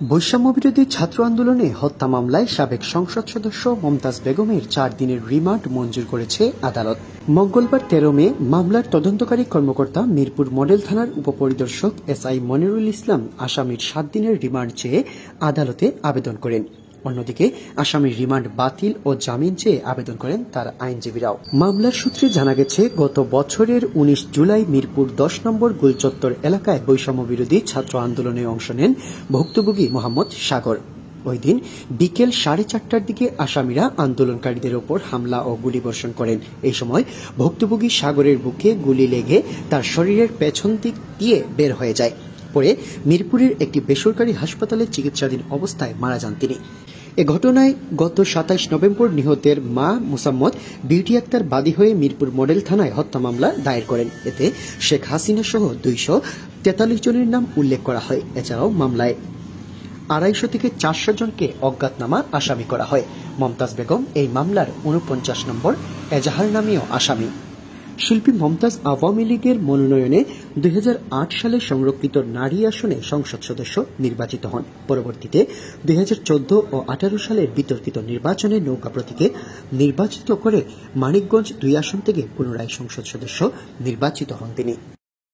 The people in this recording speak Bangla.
বৈষম্যবিরোধী ছাত্র আন্দোলনে হত্যা মামলায় সাবেক সংসদ সদস্য মমতাজ বেগমের 4 দিনের রিমান্ড মঞ্জুর করেছে আদালত। মঙ্গলবার 13 মে মামলার তদন্তকারী কর্মকর্তা মিরপুর মডেল থানার উপপরিদর্শক এসআই মনিরুল ইসলাম আসামির 7 দিনের রিমান্ড চেয়ে আদালতে আবেদন করেন। অন্যদিকে আসামির রিমান্ড বাতিল ও জামিন চেয়ে আবেদন করেন তার আইনজীবীরাও। মামলার সূত্রে জানা গেছে, গত বছরের 19 জুলাই মিরপুর 10 নম্বর গোলচত্বর এলাকায় বৈষম্যবিরোধী ছাত্র আন্দোলনে অংশ নেন ভুক্তভোগী মোহাম্মদ সাগর। ওই দিন বিকেল 4:30টার দিকে আসামিরা আন্দোলনকারীদের ওপর হামলা ও গুলিবর্ষণ করেন। এই সময় ভুক্তভোগী সাগরের বুকে গুলি লেগে তার শরীরের পেছন দিক দিয়ে বের হয়ে যায়। পরে মিরপুরের একটি বেসরকারি হাসপাতালে চিকিৎসাধীন অবস্থায় মারা যান তিনি। এ ঘটনায় গত 27 নভেম্বর নিহতের মা মুসাম্মদ বিউটি আক্তার বাদী হয়ে মিরপুর মডেল থানায় হত্যা মামলা দায়ের করেন। এতে শেখ হাসিনা সহ 243 জনের নাম উল্লেখ করা হয়। এছাড়াও মামলায় 250 থেকে 400 জনকে অজ্ঞাতনামা আসামি করা হয়। মমতাজ বেগম এই মামলার 49 নম্বর এজাহার নামীয় আসামি। শিল্পী মমতাজ আওয়ামী লীগের মনোনয়নে 2008 সালে সংরক্ষিত নারী আসনে সংসদ সদস্য নির্বাচিত হন। পরবর্তীতে 2014 ও 18 সালের বিতর্কিত নির্বাচনে নৌকা প্রতীকে নির্বাচিত করে মানিকগঞ্জ 2 আসন থেকে পুনরায় সংসদ সদস্য নির্বাচিত হন তিনি।